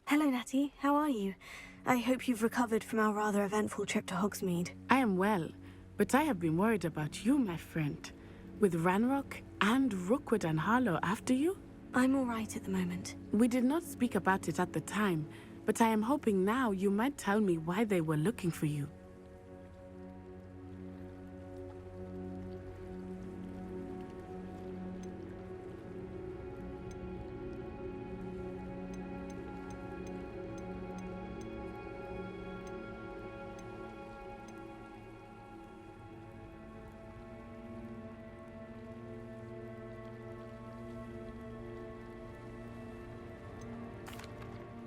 Hello, Natty. How are you? I hope you've recovered from our rather eventful trip to Hogsmeade. I am well, but I have been worried about you, my friend. With Ranrock and Rookwood and Harlow after you? I'm all right at the moment. We did not speak about it at the time, but I am hoping now you might tell me why they were looking for you.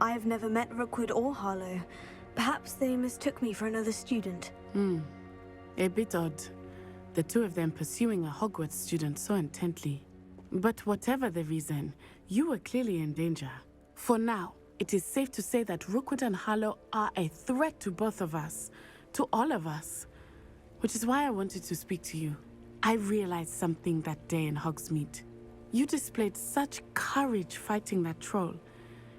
I have never met Rookwood or Harlow. Perhaps they mistook me for another student. A bit odd. The two of them pursuing a Hogwarts student so intently. But whatever the reason, you were clearly in danger. For now, it is safe to say that Rookwood and Harlow are a threat to both of us. To all of us. Which is why I wanted to speak to you. I realized something that day in Hogsmeade. You displayed such courage fighting that troll.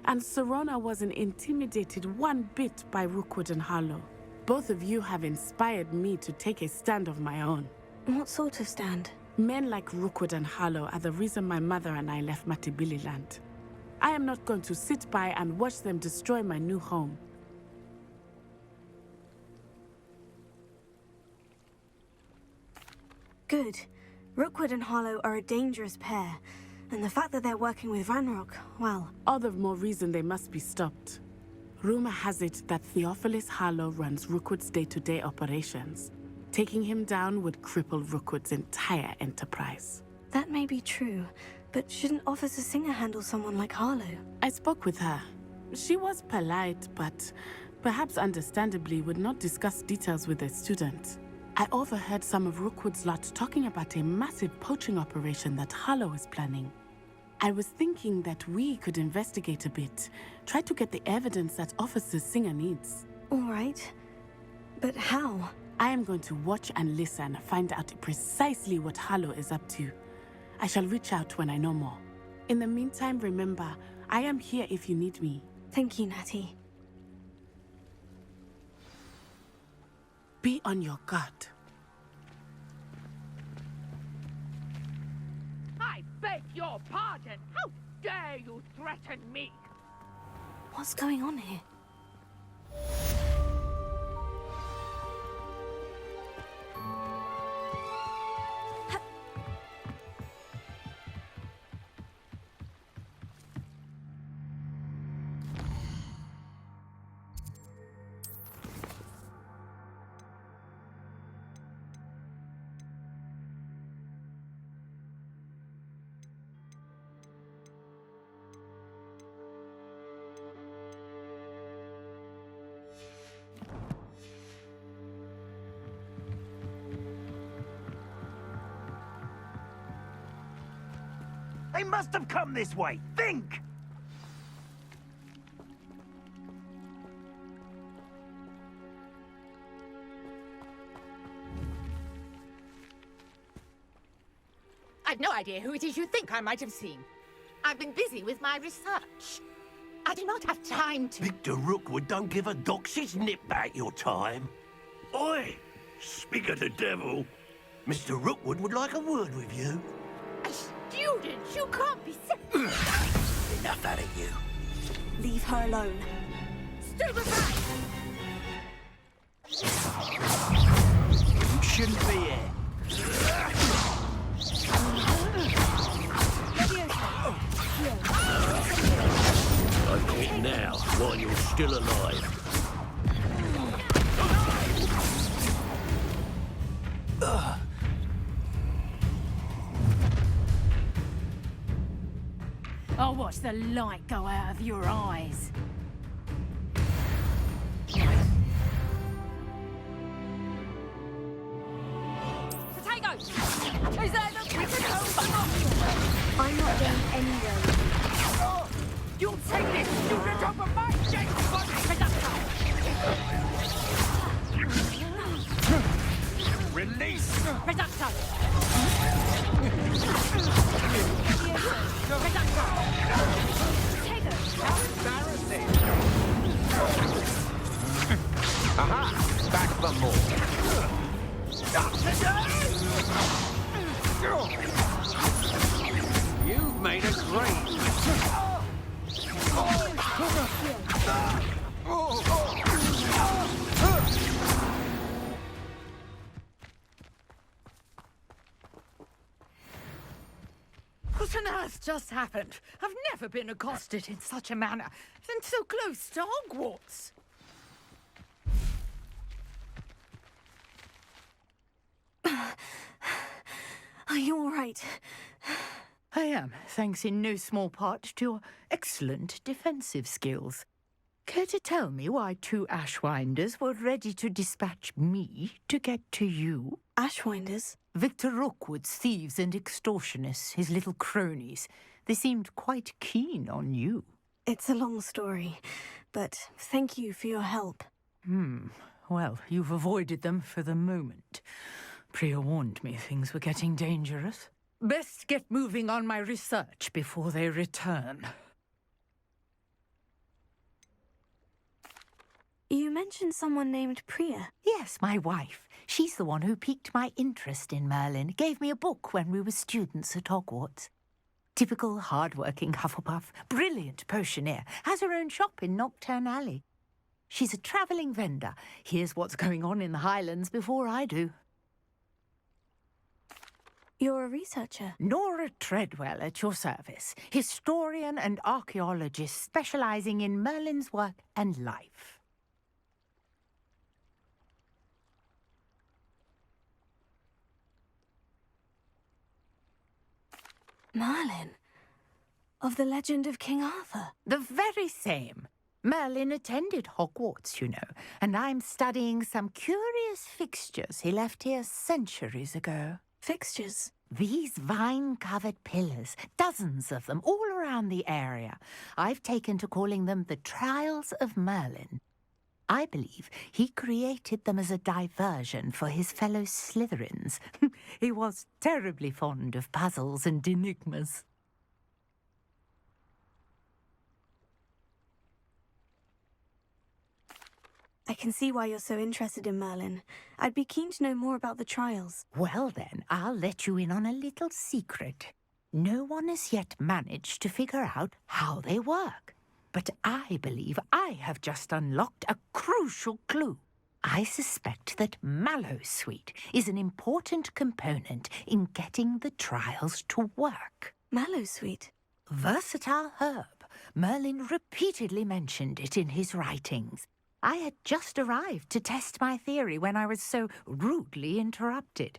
And Serona wasn't intimidated one bit by Rookwood and Harlow. Both of you have inspired me to take a stand of my own. What sort of stand? Men like Rookwood and Harlow are the reason my mother and I left Matibili land. I am not going to sit by and watch them destroy my new home. Good. Rookwood and Harlow are a dangerous pair. And the fact that they're working with Ranrock, well... All the more reason they must be stopped. Rumor has it that Theophilus Harlow runs Rookwood's day-to-day operations. Taking him down would cripple Rookwood's entire enterprise. That may be true, but shouldn't Officer Singer handle someone like Harlow? I spoke with her. She was polite, but perhaps understandably would not discuss details with a student. I overheard some of Rookwood's lot talking about a massive poaching operation that Harlow is planning. I was thinking that we could investigate a bit, try to get the evidence that Officer Singer needs. All right. But how? I am going to watch and listen, find out precisely what Harlow is up to. I shall reach out when I know more. In the meantime, remember, I am here if you need me. Thank you, Natty. Be on your guard. I beg your pardon! How dare you threaten me? What's going on here? They must have come this way. Think! I've no idea who it is you think I might have seen. I've been busy with my research. I do not have time to... Victor Rookwood don't give a doxy's nip back your time. Oi! Speak of the devil. Mr. Rookwood would like a word with you. A student? You can't be Enough out of you. Leave her alone. Stupefy! You shouldn't be here. I quit now, while you're still alive. I'll watch the light go out of your eyes. Potatoes! Is that the potatoes? I'm not going anywhere with you. Oh, you'll take this student off of my James Bond production! Release! Reducto! How embarrassing! What on earth just happened? I've never been accosted in such a manner, and so close to Hogwarts. Are you all right? I am, thanks in no small part to your excellent defensive skills. Care to tell me why two Ashwinders were ready to dispatch me to get to you? Ashwinders? Victor Rookwood's thieves and extortionists, his little cronies. They seemed quite keen on you. It's a long story, but thank you for your help. Well, you've avoided them for the moment. Priya warned me things were getting dangerous. Best get moving on my research before they return. You mentioned someone named Priya. Yes, my wife. She's the one who piqued my interest in Merlin. Gave me a book when we were students at Hogwarts. Typical hard-working Hufflepuff, brilliant potioneer, has her own shop in Diagon Alley. She's a travelling vendor. Hears what's going on in the Highlands before I do. You're a researcher. Nora Treadwell at your service. Historian and archaeologist specialising in Merlin's work and life. Merlin? Of the legend of King Arthur? The very same. Merlin attended Hogwarts, you know, and I'm studying some curious fixtures he left here centuries ago. Fixtures? These vine-covered pillars, dozens of them, all around the area. I've taken to calling them the Trials of Merlin. I believe he created them as a diversion for his fellow Slytherins. He was terribly fond of puzzles and enigmas. I can see why you're so interested in Merlin. I'd be keen to know more about the trials. Well then, I'll let you in on a little secret. No one has yet managed to figure out how they work. But I believe I have just unlocked a crucial clue. I suspect that Mallowsweet is an important component in getting the trials to work. Mallowsweet? Versatile herb. Merlin repeatedly mentioned it in his writings. I had just arrived to test my theory when I was so rudely interrupted.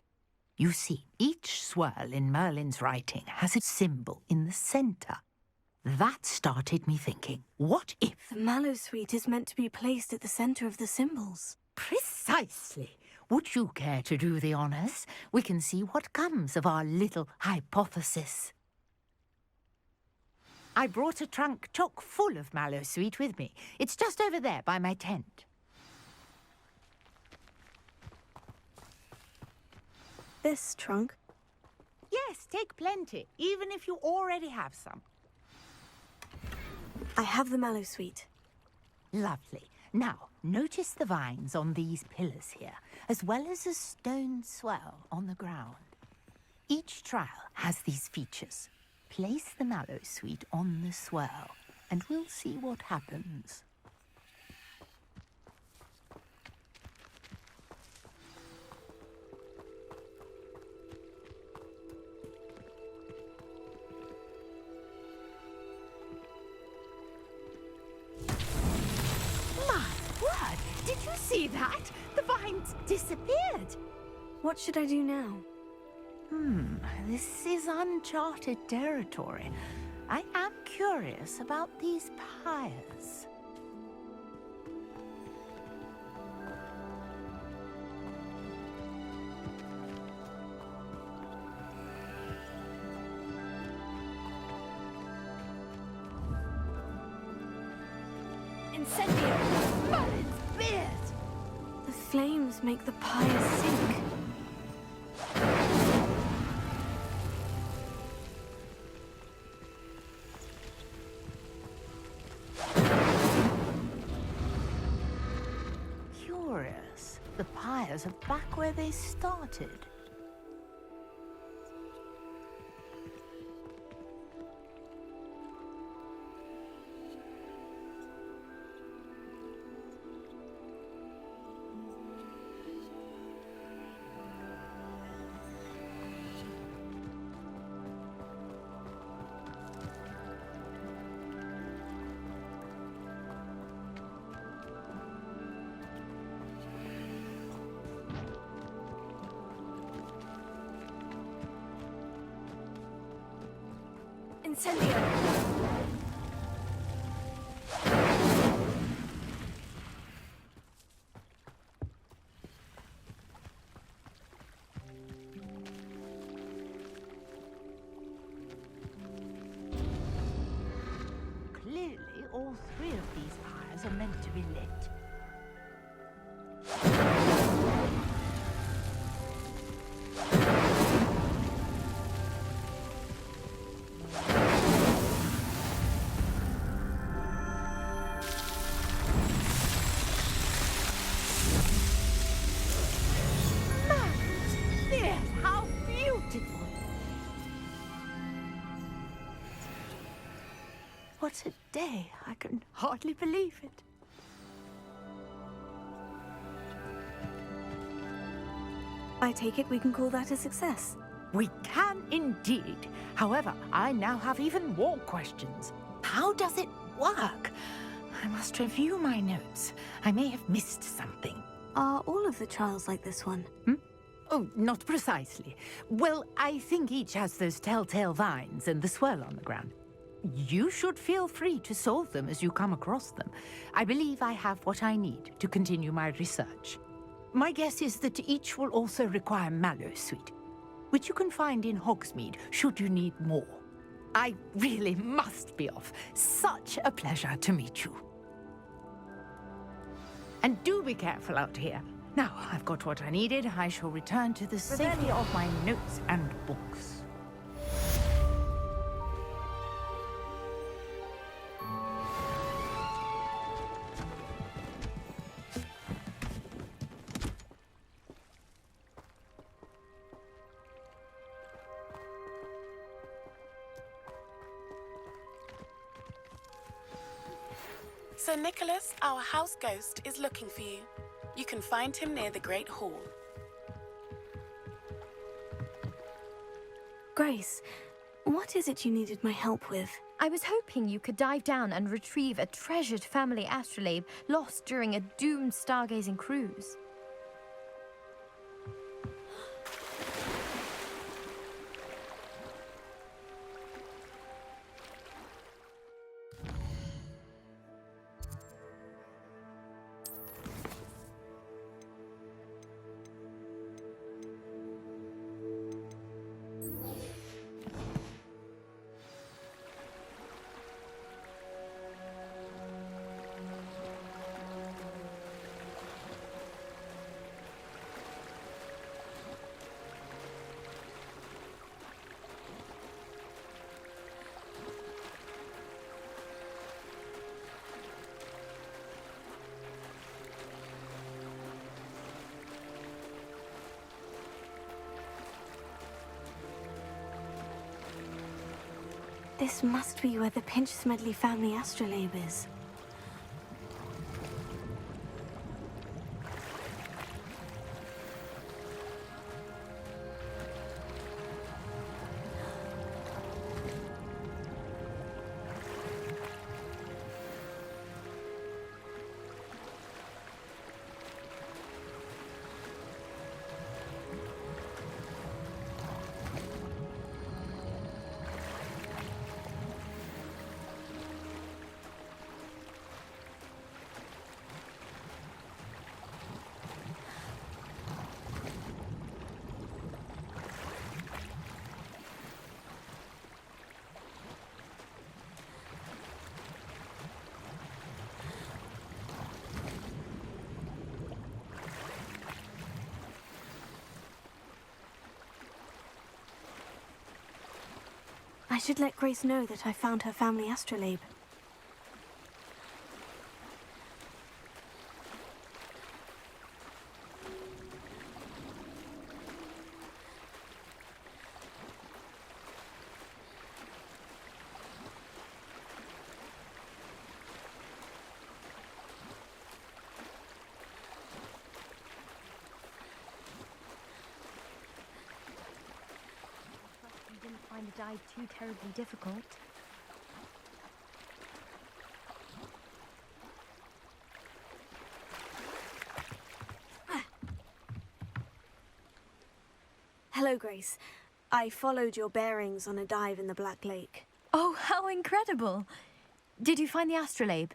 You see, each swirl in Merlin's writing has a symbol in the centre. That started me thinking, what if... The Mallowsweet is meant to be placed at the centre of the symbols. Precisely. Would you care to do the honours? We can see what comes of our little hypothesis. I brought a trunk chock full of Mallowsweet with me. It's just over there by my tent. This trunk? Yes, take plenty, even if you already have some. I have the Mallowsweet. Lovely. Now, notice the vines on these pillars here, as well as a stone swell on the ground. Each trial has these features. Place the Mallowsweet on the swirl, and we'll see what happens. My word! Did you see that? The vines disappeared! What should I do now? This is uncharted territory. I am curious about these pyres. Incendio! Merlin's beard! The flames make the pyre sink. Curious. The pyres are back where they started. Incendio! Clearly, all three of these pyres are meant to be lit. Yes, how beautiful! What a day! I can hardly believe it. I take it we can call that a success. We can indeed. However, I now have even more questions. How does it work? I must review my notes. I may have missed something. Are all of the trials like this one? Oh, not precisely. Well, I think each has those telltale vines and the swirl on the ground. You should feel free to solve them as you come across them. I believe I have what I need to continue my research. My guess is that each will also require Mallowsweet, which you can find in Hogsmeade should you need more. I really must be off. Such a pleasure to meet you. And do be careful out here. Now I've got what I needed, I shall return to the safety of my notes and books. Sir Nicholas, our house ghost, is looking for you. You can find him near the Great Hall. Grace, what is it you needed my help with? I was hoping you could dive down and retrieve a treasured family astrolabe lost during a doomed stargazing cruise. This must be where the Pinch Smedley family astrolabe is. I should let Grace know that I found her family astrolabe. You didn't find the dive too terribly difficult. Hello, Grace. I followed your bearings on a dive in the Black Lake. Oh, how incredible! Did you find the astrolabe?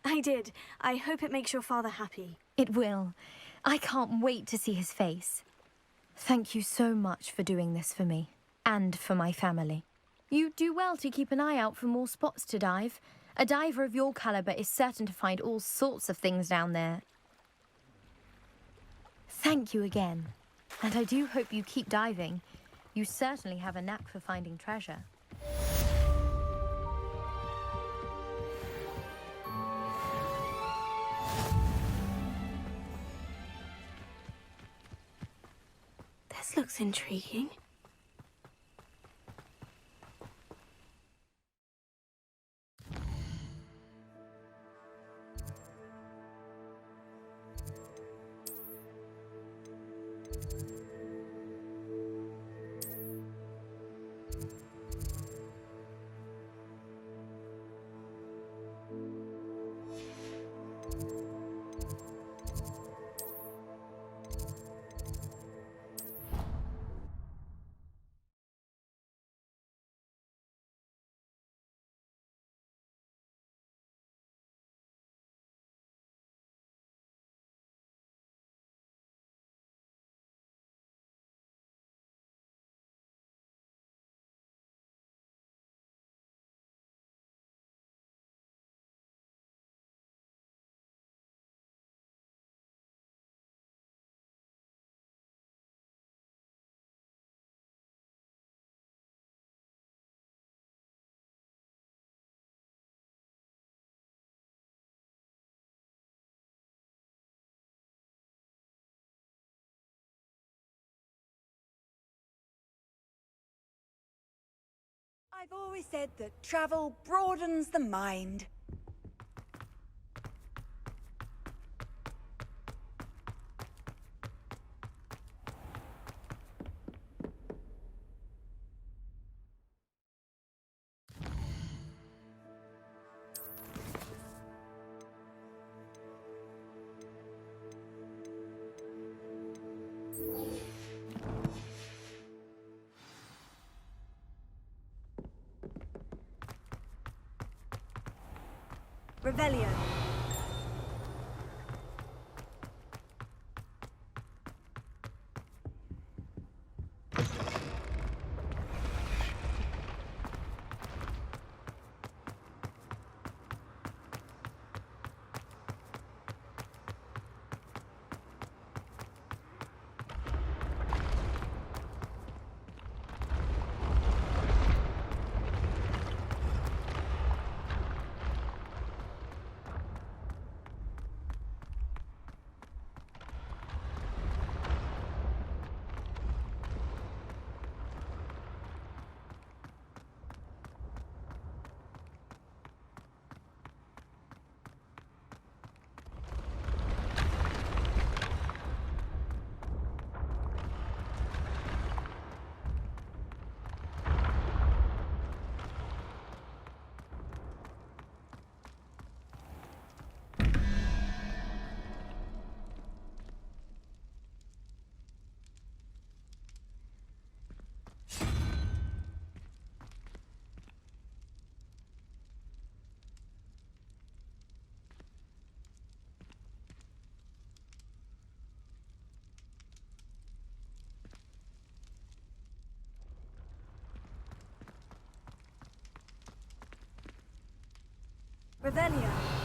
I did. I hope it makes your father happy. It will. I can't wait to see his face. Thank you so much for doing this for me, and for my family. You do well to keep an eye out for more spots to dive. A diver of your caliber is certain to find all sorts of things down there. Thank you again. And I do hope you keep diving. You certainly have a knack for finding treasure. This looks intriguing. I've always said that travel broadens the mind. Revelio. Revelio.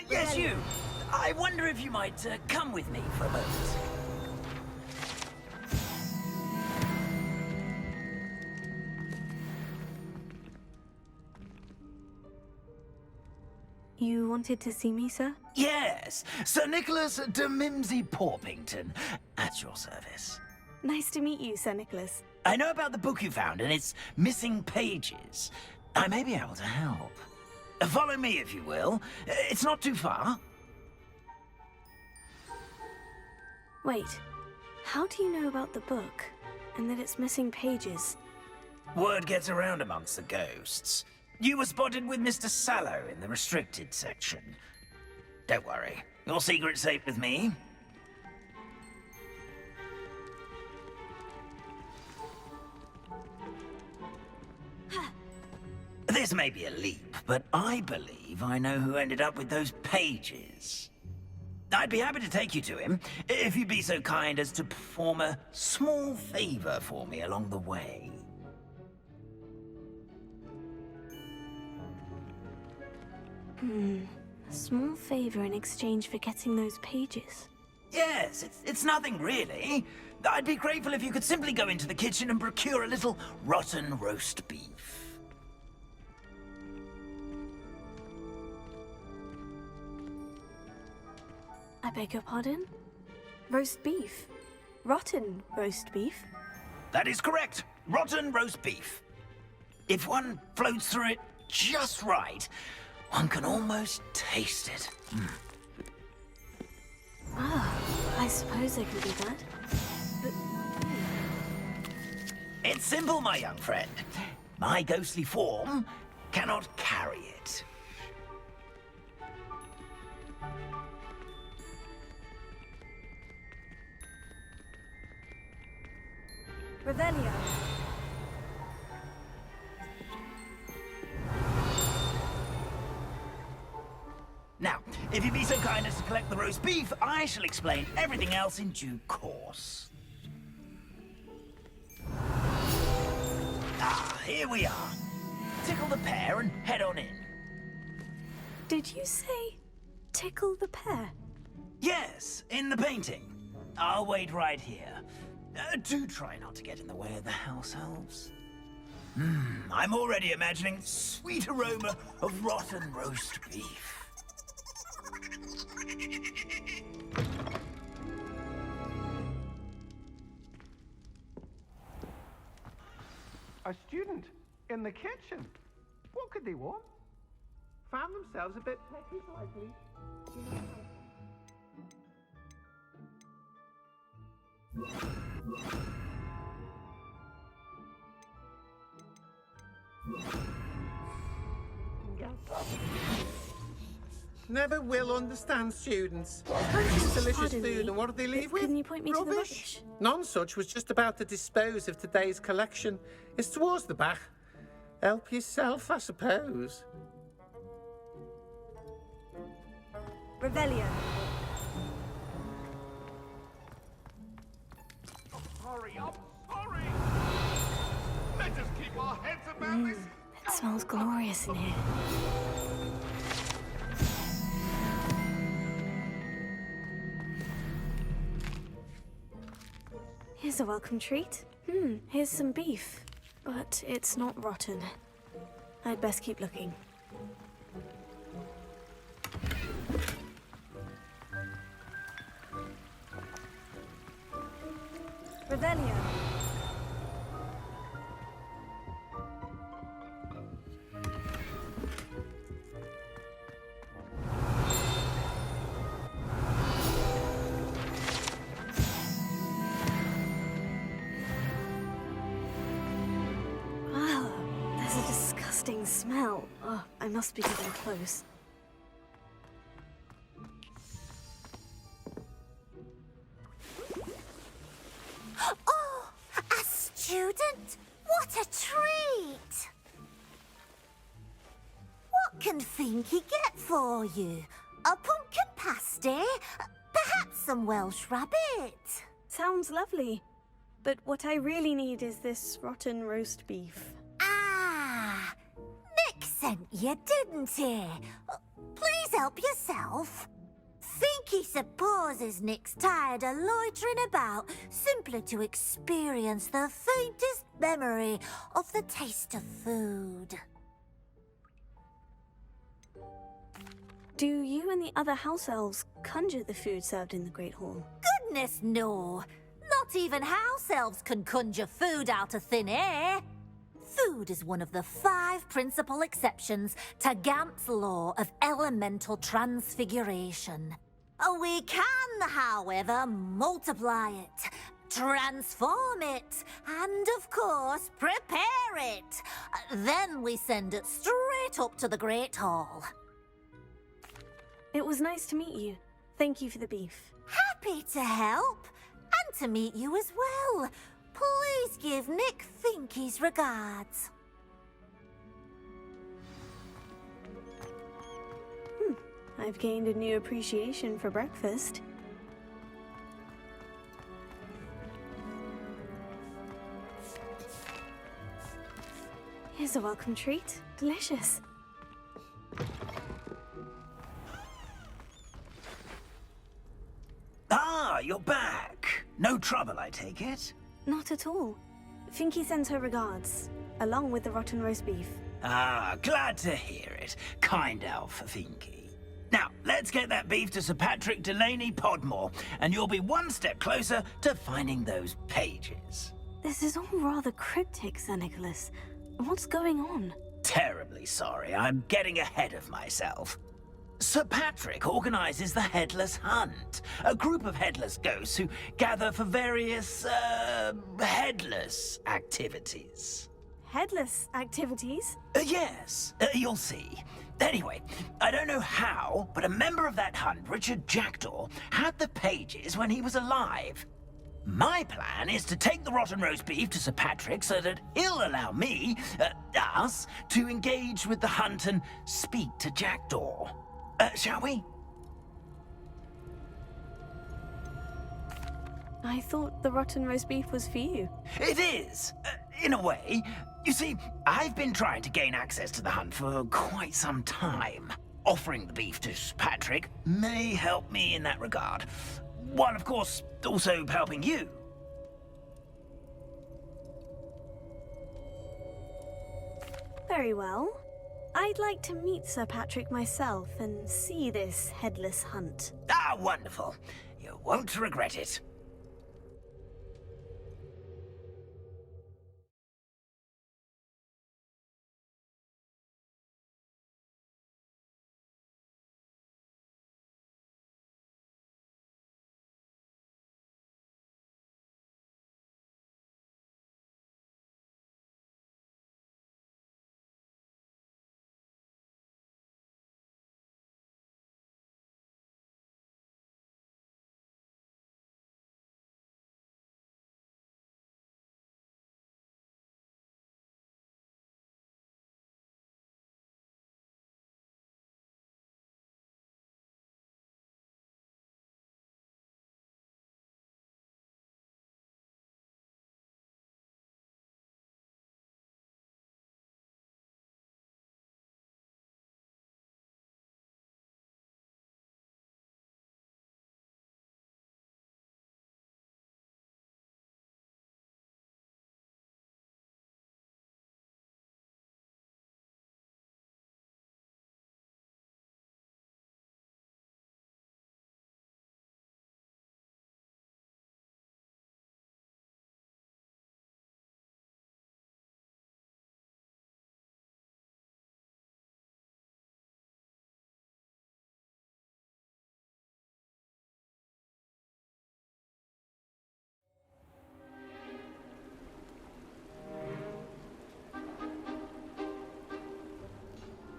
Yes, you. I wonder if you might come with me for a moment. You wanted to see me, sir? Yes, Sir Nicholas de Mimsy Porpington, at your service. Nice to meet you, Sir Nicholas. I know about the book you found and its missing pages. I may be able to help. Follow me, if you will. It's not too far. Wait, how do you know about the book? And that it's missing pages? Word gets around amongst the ghosts. You were spotted with Mr. Sallow in the restricted section. Don't worry, your secret's safe with me. This may be a leap, but I believe I know who ended up with those pages. I'd be happy to take you to him, if you'd be so kind as to perform a small favor for me along the way. A small favor in exchange for getting those pages. Yes, it's nothing really. I'd be grateful if you could simply go into the kitchen and procure a little rotten roast beef. I beg your pardon? Roast beef? Rotten roast beef? That is correct. Rotten roast beef. If one floats through it just right, one can almost taste it. I suppose I can do that. But It's simple, my young friend. My ghostly form cannot carry it. Revelio. Now, if you'd be so kind as to collect the roast beef, I shall explain everything else in due course. Ah, here we are. Tickle the pear and head on in. Did you say tickle the pear? Yes, in the painting. I'll wait right here. Do try not to get in the way of the house elves. I'm already imagining the sweet aroma of rotten roast beef. A student in the kitchen. What could they want? Found themselves a bit petty slightly. Never will understand students. It's delicious Pardon food, me, and what do they leave with? Can you point me to the rubbish? None such was just about to dispose of today's collection. It's towards the back. Help yourself, I suppose. Revelio. Sorry, I'm sorry. Let's just keep our heads about this. It smells glorious in here. Here's a welcome treat. Here's some beef. But it's not rotten. I'd best keep looking. Revelio. Wow, there's a disgusting smell. Oh, I must be getting close. Oh, a student? What a treat! What can Finky get for you? A pumpkin pasty? Perhaps some Welsh rabbit? Sounds lovely. But what I really need is this rotten roast beef. Ah, Nick sent you, didn't he? Please help yourself. Think he supposes Nick's tired of loitering about simply to experience the faintest memory of the taste of food. Do you and the other house elves conjure the food served in the Great Hall? Goodness, no. Not even house elves can conjure food out of thin air. Food is one of the 5 principal exceptions to Gamp's law of elemental transfiguration. We can, however, multiply it, transform it, and, of course, prepare it. Then we send it straight up to the Great Hall. It was nice to meet you. Thank you for the beef. Happy to help, and to meet you as well. Please give Nick Finky's regards. I've gained a new appreciation for breakfast. Here's a welcome treat. Delicious. Ah, you're back. No trouble, I take it? Not at all. Finky sends her regards, along with the rotten roast beef. Ah, glad to hear it. Kind elf, Finky. Now, let's get that beef to Sir Patrick Delaney Podmore, and you'll be one step closer to finding those pages. This is all rather cryptic, Sir Nicholas. What's going on? Terribly sorry, I'm getting ahead of myself. Sir Patrick organizes the Headless Hunt, a group of headless ghosts who gather for various, headless activities. Headless activities? Yes, you'll see. Anyway, I don't know how, but a member of that hunt, Richard Jackdaw, had the pages when he was alive. My plan is to take the rotten roast beef to Sir Patrick so that he'll allow me, us, to engage with the hunt and speak to Jackdaw. Shall we? I thought the rotten roast beef was for you. It is, in a way. You see, I've been trying to gain access to the hunt for quite some time. Offering the beef to Patrick may help me in that regard, while of course also helping you. Very well. I'd like to meet Sir Patrick myself and see this headless hunt. Ah, wonderful. You won't regret it.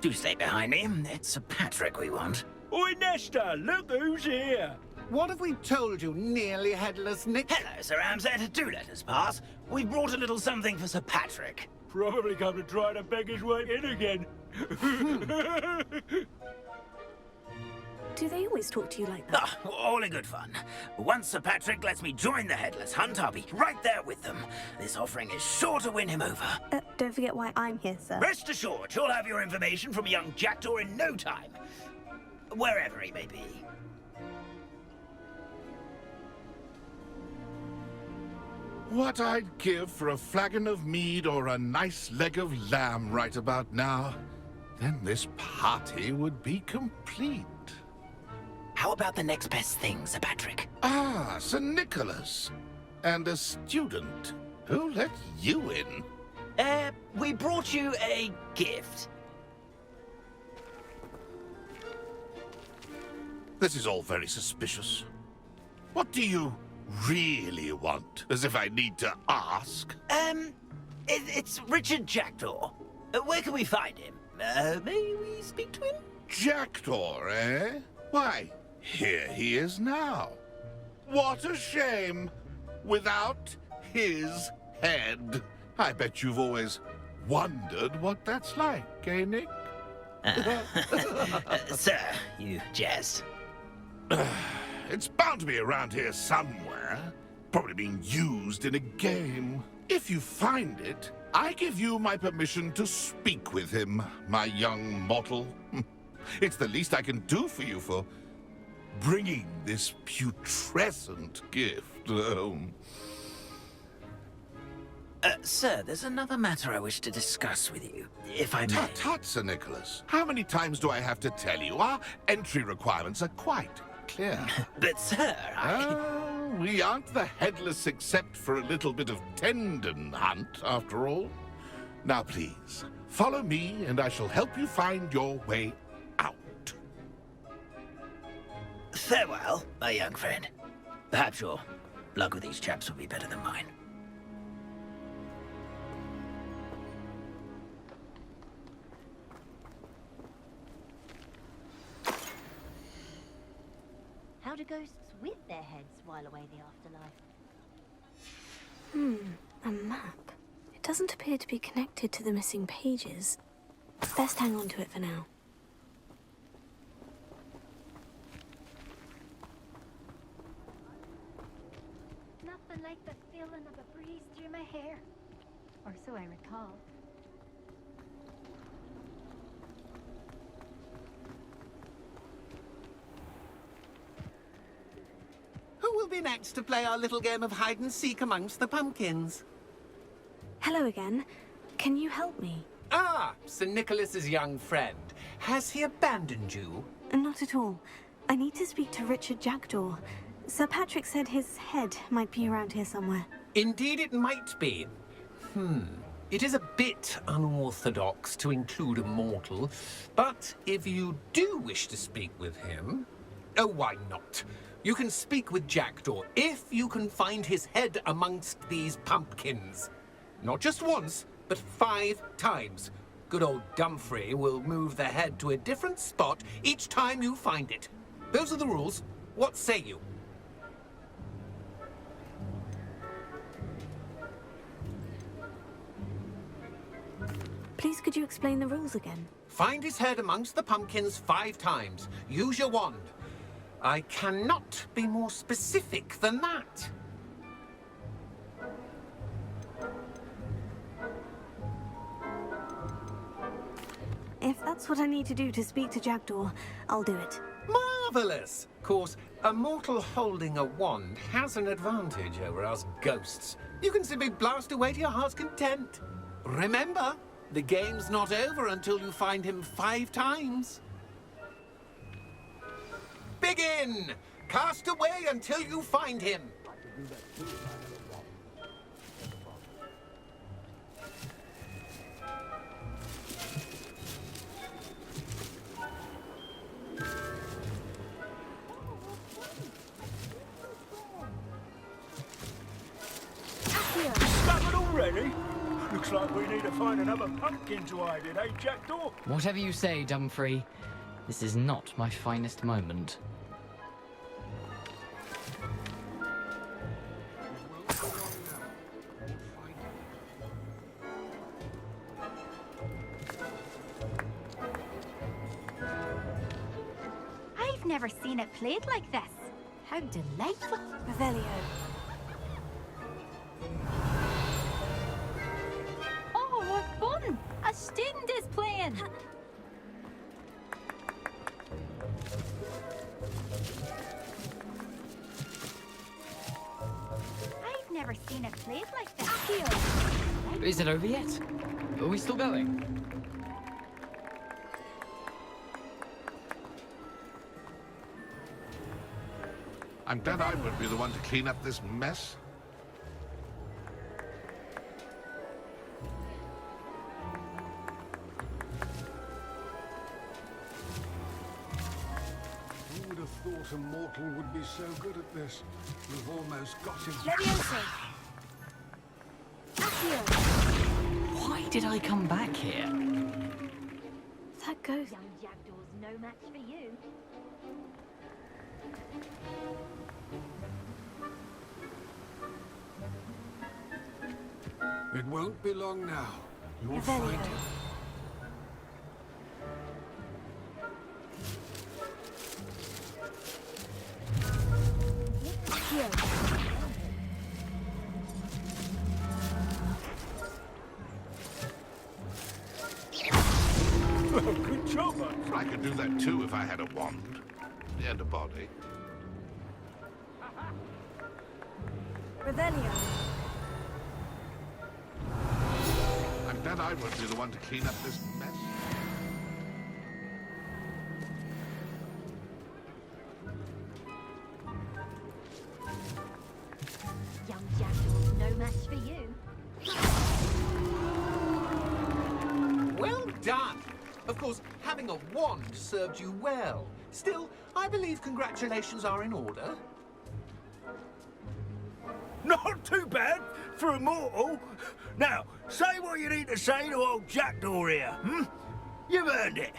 Do stay behind me. It's Sir Patrick we want. Oi, Nesta, look who's here. What have we told you, nearly headless Nick? Hello, Sir Ramsay. Do let us pass. We've brought a little something for Sir Patrick. Probably come to try to beg his way in again. Do they always talk to you like that? Ah, all in good fun. Once Sir Patrick lets me join the Headless Hunt, I'll be right there with them. This offering is sure to win him over. Don't forget why I'm here, sir. Rest assured, you'll have your information from young Jackdaw in no time. Wherever he may be. What I'd give for a flagon of mead or a nice leg of lamb right about now. Then this party would be complete. How about the next best thing, Sir Patrick? Ah, Sir Nicholas. And a student. Who let you in? We brought you a gift. This is all very suspicious. What do you really want? As if I need to ask. It's Richard Jackdaw. Where can we find him? May we speak to him? Jackdaw, eh? Why, here he is now. What a shame. Without his head. I bet you've always wondered what that's like, eh, Nick? Sir, you jest. It's bound to be around here somewhere. Probably being used in a game. If you find it, I give you my permission to speak with him, my young mortal. It's the least I can do for you for bringing this putrescent gift home. Sir, there's another matter I wish to discuss with you, if I may. Tut, tut, Sir Nicholas. How many times do I have to tell you? Our entry requirements are quite clear. But, sir, we aren't the Headless except for a little bit of tendon hunt, after all. Now, please, follow me, and I shall help you find your way out. Farewell, my young friend. Perhaps your luck with these chaps will be better than mine. How do ghosts with their heads while away the afterlife? A map. It doesn't appear to be connected to the missing pages. Best hang on to it for now. Nothing like the feeling of a breeze through my hair. Or so I recall. Who will be next to play our little game of hide-and-seek amongst the pumpkins? Hello again. Can you help me? Ah, Sir Nicholas's young friend. Has he abandoned you? Not at all. I need to speak to Richard Jackdaw. Sir Patrick said his head might be around here somewhere. Indeed it might be. It is a bit unorthodox to include a mortal, but if you do wish to speak with him... Oh, why not? You can speak with Jackdaw if you can find his head amongst these pumpkins. Not just once, but 5 times. Good old Dumfrey will move the head to a different spot each time you find it. Those are the rules. What say you? Please could you explain the rules again? Find his head amongst the pumpkins 5 times. Use your wand. I cannot be more specific than that. If that's what I need to do to speak to Jackdaw, I'll do it. Marvelous! Of course, a mortal holding a wand has an advantage over us ghosts. You can simply blast away to your heart's content. Remember, the game's not over until you find him 5 times. Begin! Cast away until you find him. Stuck it already? Looks like we need to find another pumpkin to hide in, eh, Jackdaw? Whatever you say, Dumfrey. This is not my finest moment. I've never seen it played like this. How delightful. Revelio. Oh, what fun! A student is playing! I've never seen it played like this. Accio! Is it over yet? Are we still going? I'm glad I would be the one to clean up this mess. Who would have thought a mortal would be so good at this? We've almost got him. Leviosa. Accio. Why did I come back here? That goes. Young Jackdaw's no match for you. It won't be long now. You'll Revelio. find him. Accio. Good job, Hunt. I could do that too if I had a wand. And a body. Revelio. I'm glad I would be the one to clean up this mess. Young Jackdaw's no match for you. Well done! Of course, having a wand served you well. Still, I believe congratulations are in order. Not too bad for a mortal. Now, say what you need to say to old Jackdaw here, hmm? You've earned it.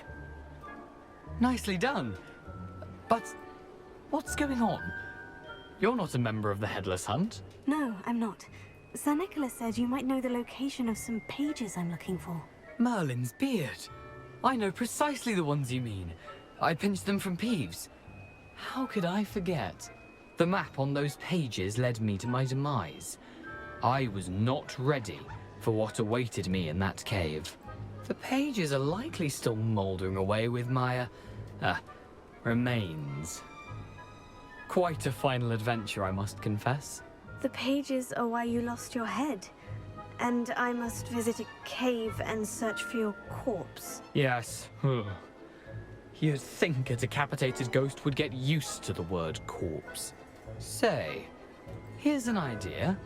Nicely done. But what's going on? You're not a member of the Headless Hunt. No, I'm not. Sir Nicholas said you might know the location of some pages I'm looking for. Merlin's beard. I know precisely the ones you mean. I pinched them from Peeves. How could I forget? The map on those pages led me to my demise. I was not ready for what awaited me in that cave. The pages are likely still mouldering away with my, remains. Quite a final adventure, I must confess. The pages are why you lost your head. And I must visit a cave and search for your corpse. Yes. You'd think a decapitated ghost would get used to the word corpse. Say, here's an idea.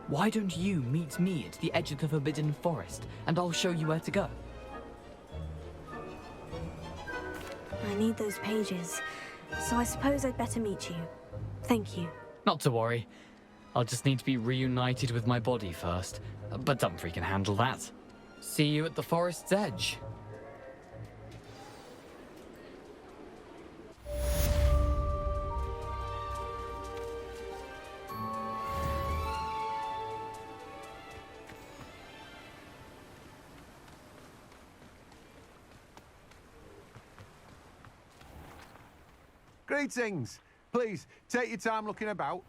Why don't you meet me at the edge of the Forbidden Forest, and I'll show you where to go? I need those pages, so I suppose I'd better meet you. Thank you. Not to worry. I'll just need to be reunited with my body first, but Dumfries can handle that. See you at the forest's edge. Greetings. Please, take your time looking about.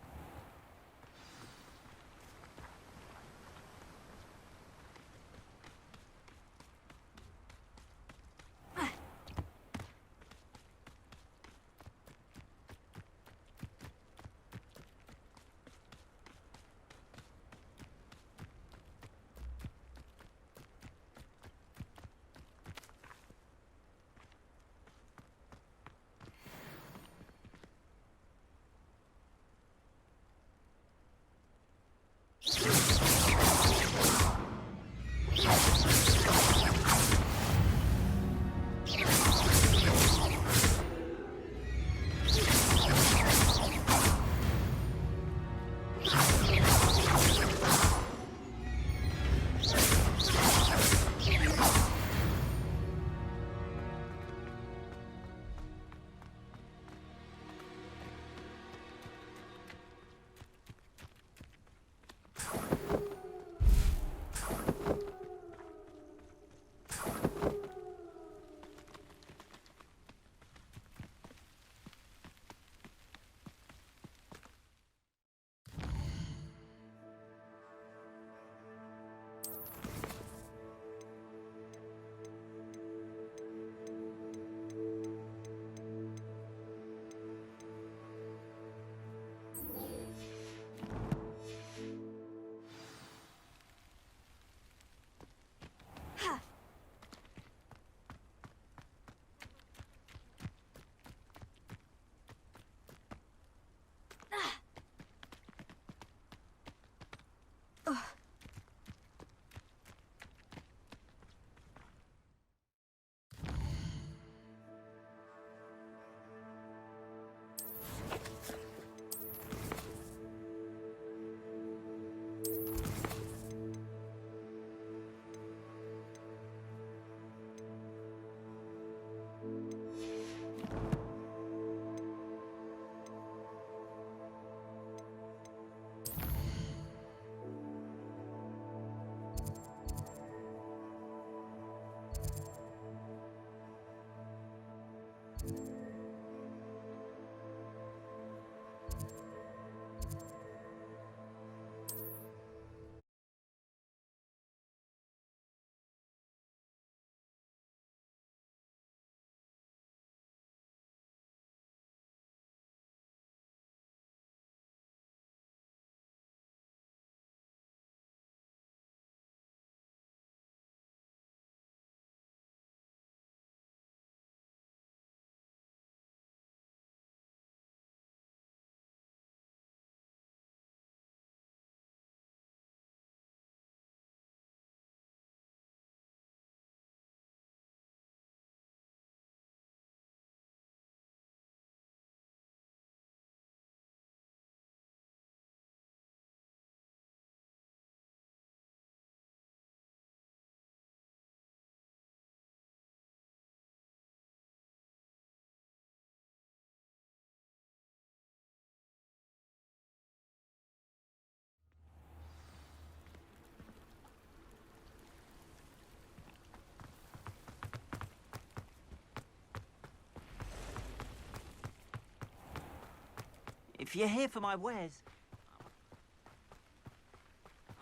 if you're here for my wares.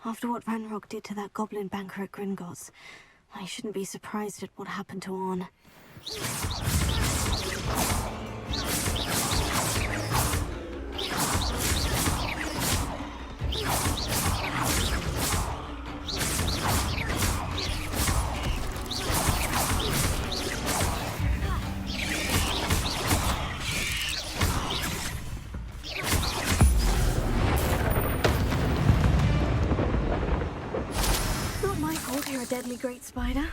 After what Ranrock did to that goblin banker at Gringotts, I shouldn't be surprised at what happened to Arn. Not my fault you're a deadly great spider.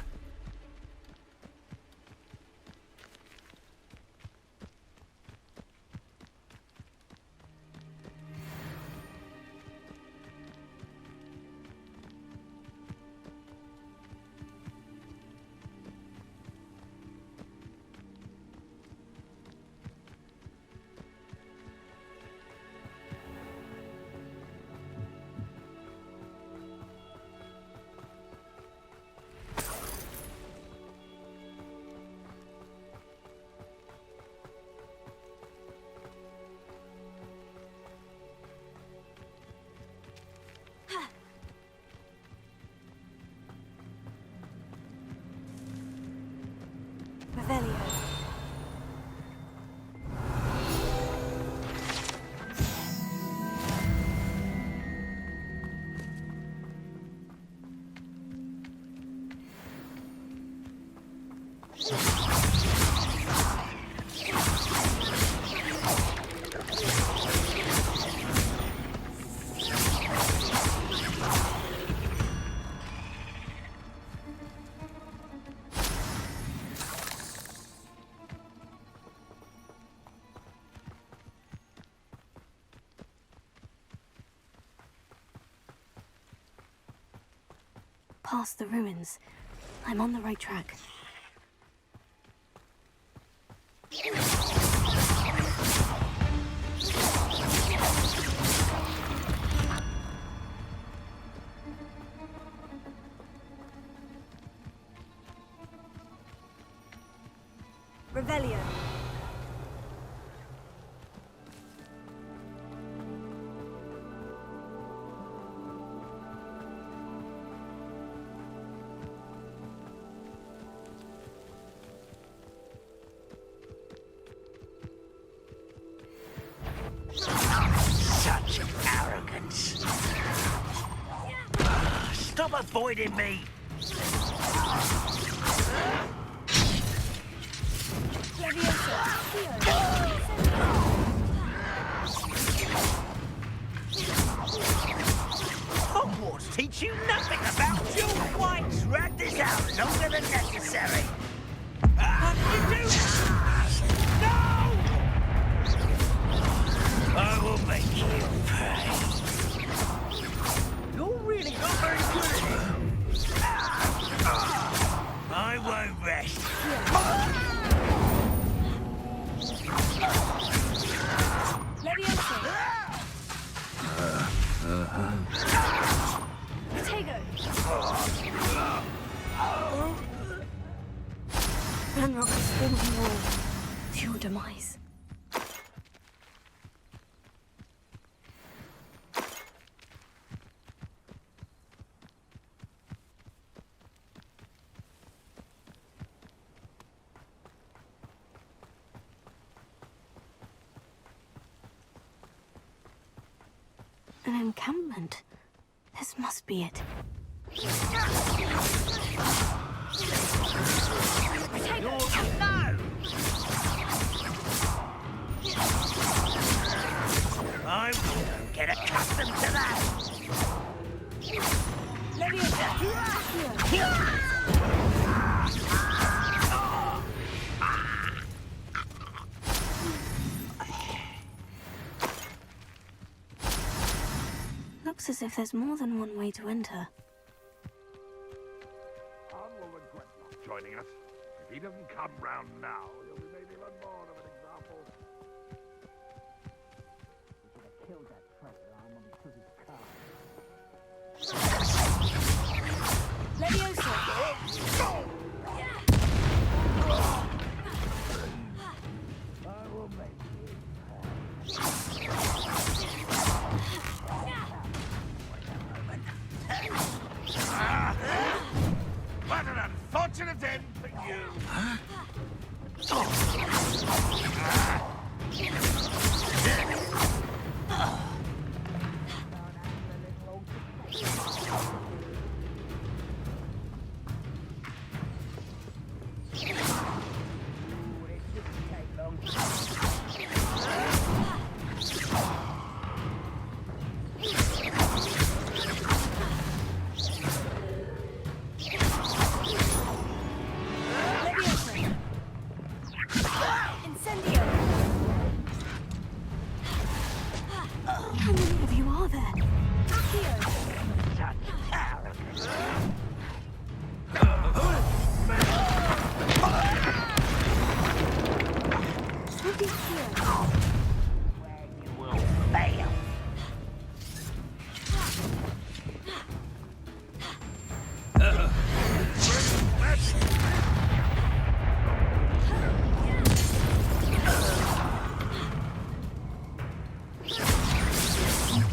Revelio. Past the ruins. I'm on the right track. Revelio. Such arrogance. Stop avoiding me. Hogwarts teach you nothing about dual whites. Drag this out longer than necessary. What did you do? No! I will make you pay. You're really not very good at it. I won't rest. Ranrock has fallen all to your demise. An encampment. This must be it. No! I won't get accustomed to that. Looks as if there's more than one way to enter. Arn will regret not joining us. If he doesn't come round now, he'll be made even more of an example. We should have killed that treasure Arn when he took his car. Leviosa! I will make you pay. How many of you are there?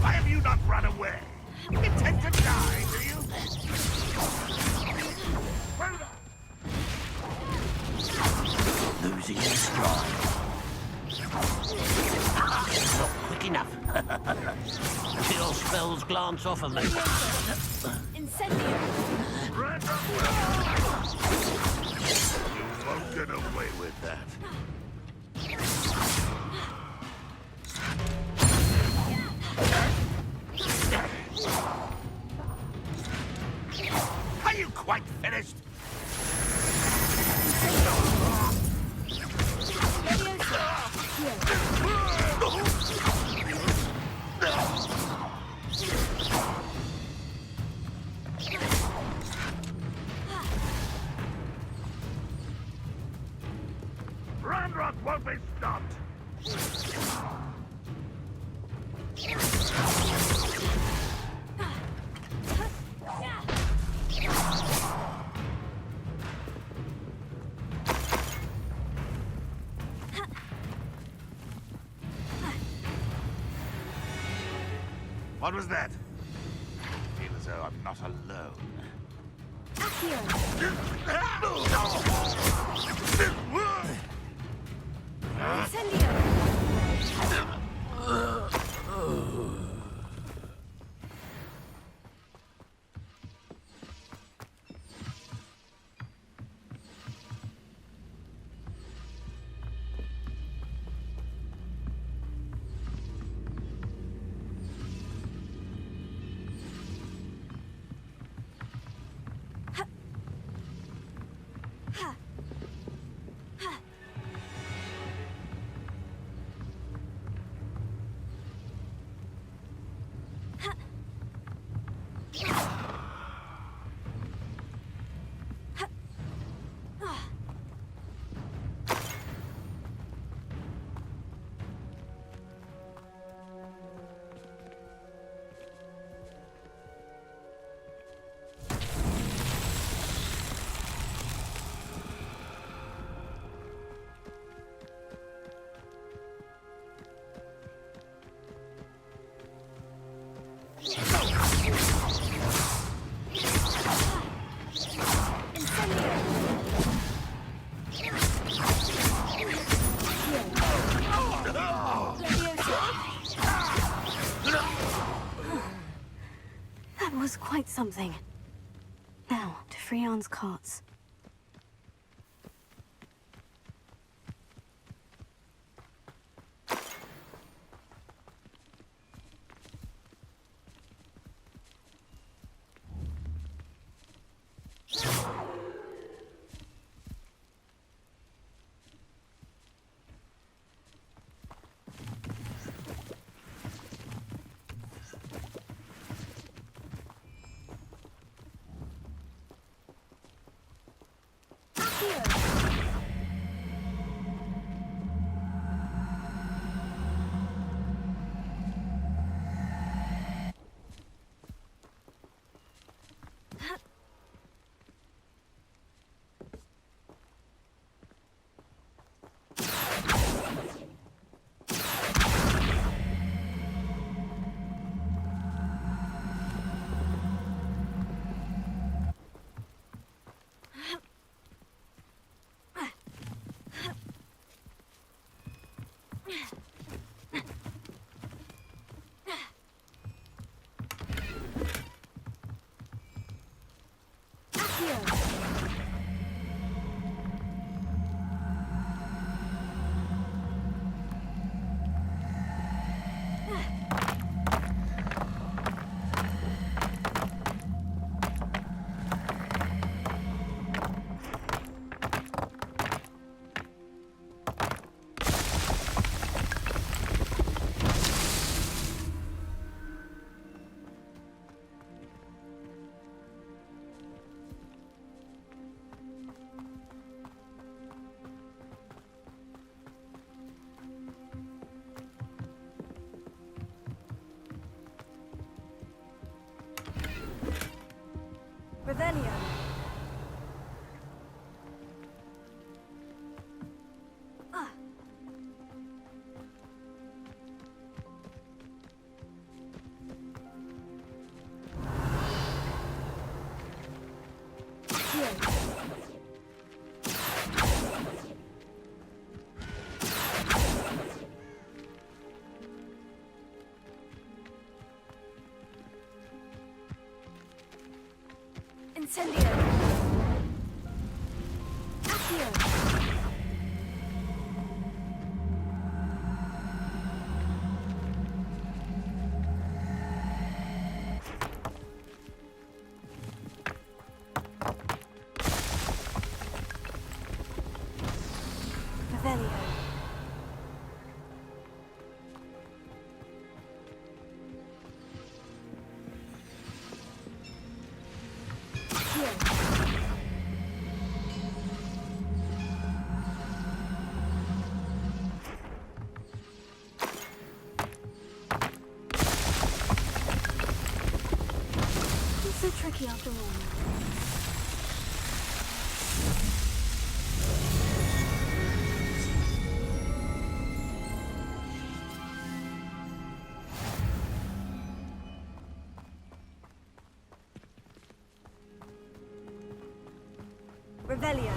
Why have you not run away? You intend to die, do you? Losing his stride. Not quick enough. Chill spells glance off of me. You won't get away with that. Are you quite finished? Ranrock won't be stopped. What was that? I feel as though I'm not alone. That was quite something. Now, to Freon's carts. Revelio. Ah. Here. Incendio. Accio. Revelio. It's so tricky after all. Revelio.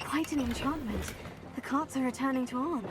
Quite an enchantment. The carts are returning to Arn.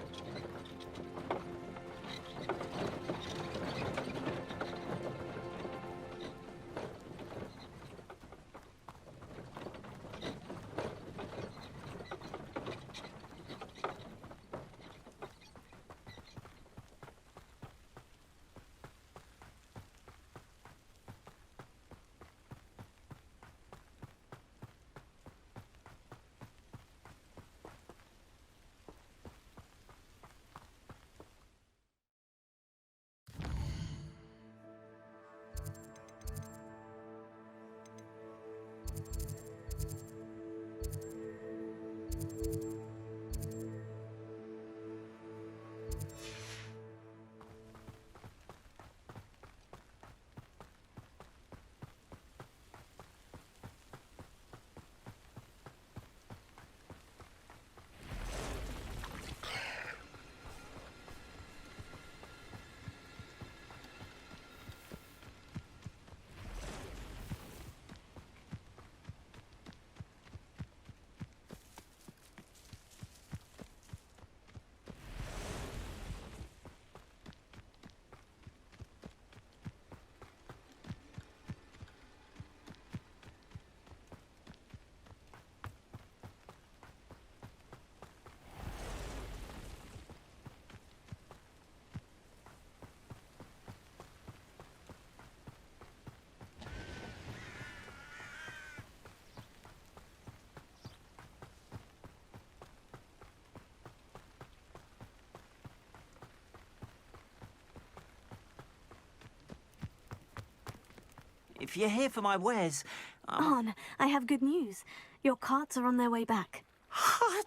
If you're here for my wares... Arn, I have good news. Your carts are on their way back. I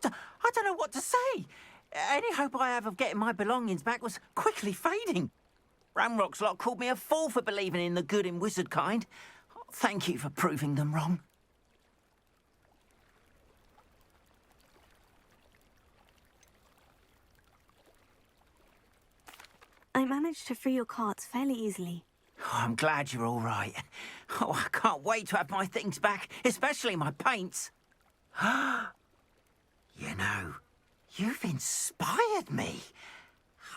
don't know what to say. Any hope I have of getting my belongings back was quickly fading. Ramrock's lot called me a fool for believing in the good in wizard kind. Thank you for proving them wrong. I managed to free your carts fairly easily. Oh, I'm glad you're all right. Oh, I can't wait to have my things back, especially my paints. You know, you've inspired me.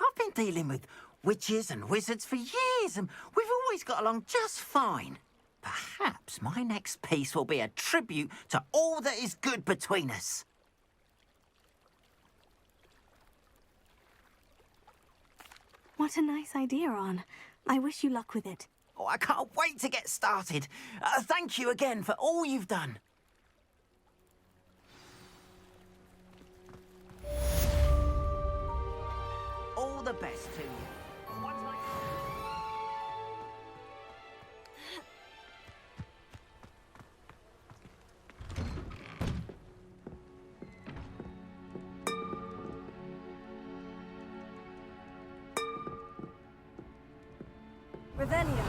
I've been dealing with witches and wizards for years, and we've always got along just fine. Perhaps my next piece will be a tribute to all that is good between us. What a nice idea, Arn. I wish you luck with it. Oh, I can't wait to get started. Thank you again for all you've done. All the best to you. Revelio.